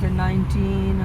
19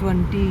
20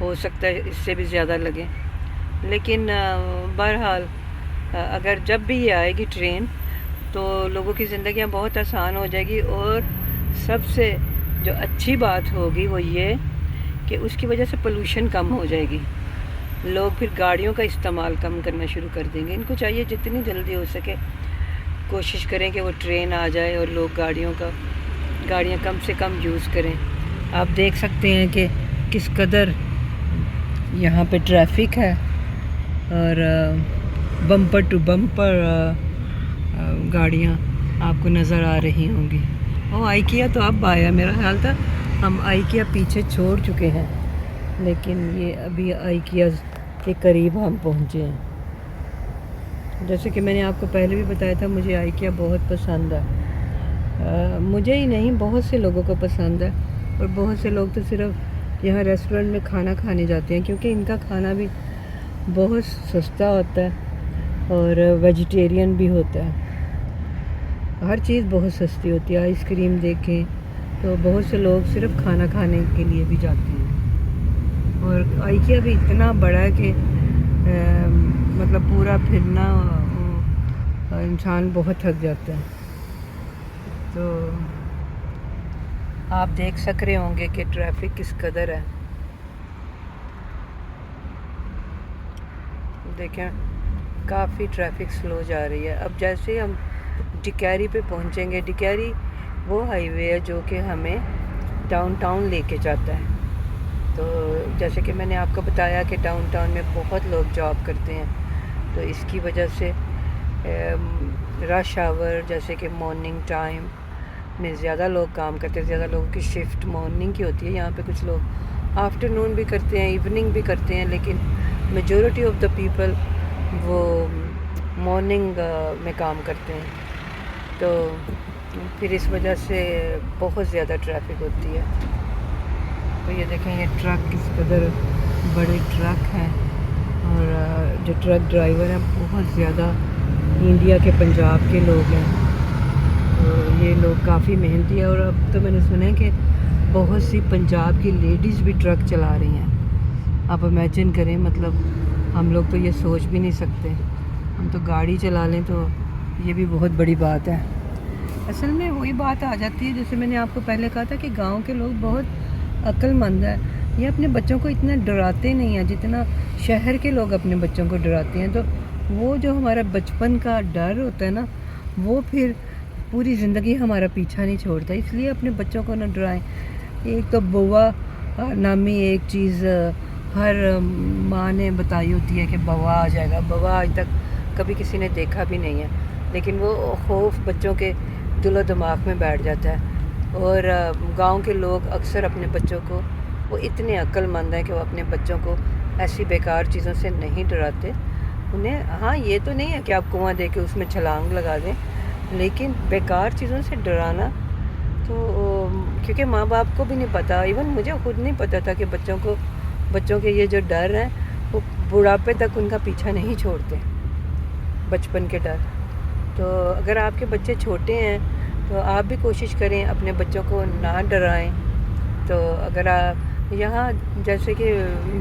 ہو سکتا ہے اس سے بھی زیادہ لگیں، لیکن بہرحال اگر جب بھی یہ آئے گی ٹرین تو لوگوں کی زندگیاں بہت آسان ہو جائے گی، اور سب سے جو اچھی بات ہوگی وہ یہ کہ اس کی وجہ سے پولوشن کم ہو جائے گی، لوگ پھر گاڑیوں کا استعمال کم کرنا شروع کر دیں گے۔ ان کو چاہیے جتنی جلدی ہو سکے کوشش کریں کہ وہ ٹرین آ جائے اور لوگ گاڑیاں کم سے کم یوز کریں۔ آپ دیکھ سکتے ہیں کہ کس قدر یہاں پہ ٹریفک ہے، اور بمپر ٹو بمپر گاڑیاں آپ کو نظر آ رہی ہوں گی۔ آئیکیا تو اب آیا، میرا خیال تھا ہم آئیکیا پیچھے چھوڑ چکے ہیں، لیکن یہ ابھی آئیکیا کے قریب ہم پہنچے ہیں۔ جیسے کہ میں نے آپ کو پہلے بھی بتایا تھا، مجھے آئیکیا بہت پسند ہے، مجھے ہی نہیں بہت سے لوگوں کو پسند ہے، اور بہت سے لوگ تو صرف یہاں ریسٹورنٹ میں کھانا کھانے جاتے ہیں، کیونکہ ان کا کھانا بھی بہت سستا ہوتا ہے اور ویجیٹیرین بھی ہوتا ہے، ہر چیز بہت سستی ہوتی ہے۔ آئس کریم دیکھیں تو بہت سے لوگ صرف کھانا کھانے کے لیے بھی جاتے ہیں، اور آئیکیا بھی اتنا بڑا ہے کہ مطلب پورا پھرنا انسان بہت تھک جاتا ہے۔ تو آپ دیکھ سک رہے ہوں گے کہ ٹریفک کس قدر ہے۔ دیکھیں کافی ٹریفک سلو جا رہی ہے۔ اب جیسے ہم ڈکیری پہ پہنچیں گے، ڈکیری وہ ہائی وے ہے جو کہ ہمیں ڈاؤن ٹاؤن لے کے جاتا ہے۔ تو جیسے کہ میں نے آپ کو بتایا کہ ڈاؤن ٹاؤن میں بہت لوگ جاب کرتے ہیں، تو اس کی وجہ سے رش آور جیسے کہ مارننگ ٹائم میں زیادہ لوگ کام کرتے ہیں، زیادہ لوگوں کی شفٹ مارننگ کی ہوتی ہے۔ یہاں پہ کچھ لوگ آفٹر نون بھی کرتے ہیں، ایوننگ بھی کرتے ہیں، لیکن میجورٹی آف دا پیپل وہ مارننگ میں کام کرتے ہیں، تو پھر اس وجہ سے بہت زیادہ ٹریفک ہوتی ہے۔ تو یہ دیکھیں یہ ٹرک کس قدر بڑے ٹرک ہیں، اور جو ٹرک ڈرائیور ہیں بہت زیادہ انڈیا کے پنجاب کے لوگ ہیں، تو یہ لوگ کافی محنتی ہیں، اور اب تو میں نے سنا ہے کہ بہت سی پنجاب کی لیڈیز بھی ٹرک چلا رہی ہیں۔ آپ امیجن کریں، مطلب ہم لوگ تو یہ سوچ بھی نہیں سکتے، ہم تو گاڑی چلا لیں تو یہ بھی بہت بڑی بات ہے۔ اصل میں وہی بات آ جاتی ہے جیسے میں نے آپ کو پہلے کہا تھا کہ گاؤں کے لوگ بہت عقل مند ہیں، یہ اپنے بچوں کو اتنا ڈراتے نہیں ہیں جتنا شہر کے لوگ اپنے بچوں کو ڈراتے ہیں۔ تو وہ جو ہمارا بچپن کا ڈر ہوتا ہے نا، وہ پھر پوری زندگی ہمارا پیچھا نہیں چھوڑتا، اس لیے اپنے بچوں کو نہ ڈرائیں۔ ایک تو بوا نامی ایک چیز ہر ماں نے بتائی ہوتی ہے کہ بوا آ جائے گا، بوا آج تک کبھی کسی نے دیکھا بھی نہیں ہے، لیکن وہ خوف بچوں کے دل و دماغ میں بیٹھ جاتا ہے۔ اور گاؤں کے لوگ اکثر اپنے بچوں کو، وہ اتنے عقل مند ہیں کہ وہ اپنے بچوں کو ایسی بیکار چیزوں سے نہیں ڈراتے۔ انہیں ہاں یہ تو نہیں ہے کہ آپ کنواں دے کے اس میں چھلانگ لگا دیں، لیکن بیکار چیزوں سے ڈرانا تو کیونکہ ماں باپ کو بھی نہیں پتہ، ایون مجھے خود نہیں پتہ تھا کہ بچوں کے یہ جو ڈر ہیں وہ بڑھاپے تک ان کا پیچھا نہیں چھوڑتے، بچپن کے ڈر۔ تو اگر آپ کے بچے چھوٹے ہیں تو آپ بھی کوشش کریں اپنے بچوں کو نہ ڈرائیں۔ تو اگر آپ یہاں جیسے کہ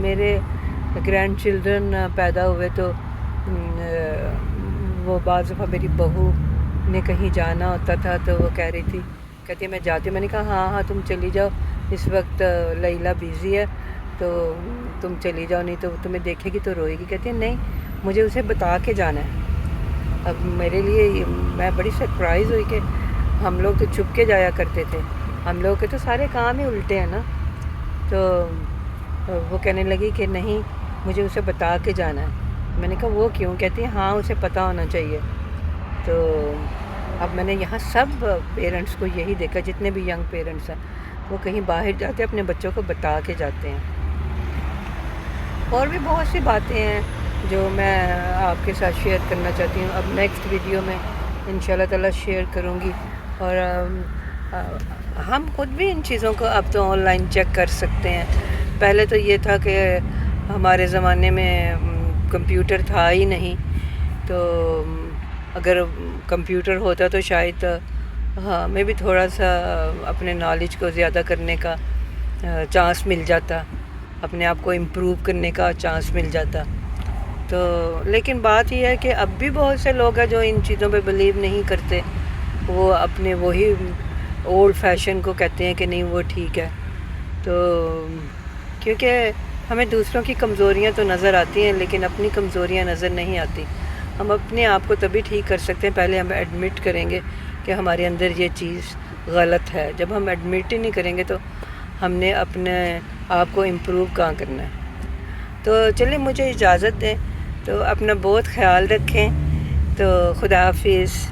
میرے گرینڈ چلڈرن پیدا ہوئے تو وہ بعض دفعہ میری بہو نے کہیں جانا ہوتا تھا تو وہ کہہ رہی تھی، کہتی ہے میں جاتی ہوں، میں نے کہا ہاں تم چلی جاؤ، اس وقت لیلا بیزی ہے تو تم چلی جاؤ، نہیں تو تمہیں دیکھے گی تو روئے گی۔ کہتی ہے نہیں مجھے اسے بتا کے جانا ہے۔ اب میرے لیے میں بڑی سرپرائز ہوئی کہ ہم لوگ تو چھپ کے جایا کرتے تھے، ہم لوگ کے تو سارے کام ہی الٹے ہیں نا۔ تو وہ کہنے لگی کہ نہیں مجھے اسے بتا کے جانا ہے۔ میں نے کہا وہ کیوں؟ کہتی ہے ہاں اسے پتہ ہونا چاہیے۔ تو اب میں نے یہاں سب پیرنٹس کو یہی دیکھا، جتنے بھی ینگ پیرنٹس ہیں وہ کہیں باہر جاتے اپنے بچوں کو بتا کے جاتے ہیں۔ اور بھی بہت سی باتیں ہیں جو میں آپ کے ساتھ شیئر کرنا چاہتی ہوں، اب نیکسٹ ویڈیو میں انشاءاللہ تعالیٰ شیئر کروں گی۔ اور ہم خود بھی ان چیزوں کو اب تو آن لائن چیک کر سکتے ہیں۔ پہلے تو یہ تھا کہ ہمارے زمانے میں کمپیوٹر تھا ہی نہیں، تو اگر کمپیوٹر ہوتا تو شاید ہمیں بھی تھوڑا سا اپنے نالج کو زیادہ کرنے کا چانس مل جاتا۔ اپنے آپ کو امپروو کرنے کا چانس مل جاتا. تو لیکن بات یہ ہے کہ اب بھی بہت سے لوگ ہیں جو ان چیزوں پہ بلیو نہیں کرتے. وہ اپنے وہی اولڈ فیشن کو کہتے ہیں کہ نہیں وہ ٹھیک ہے. تو کیونکہ ہمیں دوسروں کی کمزوریاں تو نظر آتی ہیں لیکن اپنی کمزوریاں نظر نہیں آتی. ہم اپنے آپ کو تبھی ٹھیک کر سکتے ہیں پہلے ہم ایڈمٹ کریں گے کہ ہمارے اندر یہ چیز غلط ہے. جب ہم ایڈمٹ ہی نہیں کریں گے تو ہم نے اپنے آپ کو امپروو کہاں کرنا ہے. تو چلیں مجھے اجازت دیں. تو اپنا بہت خیال رکھیں. تو خدا حافظ.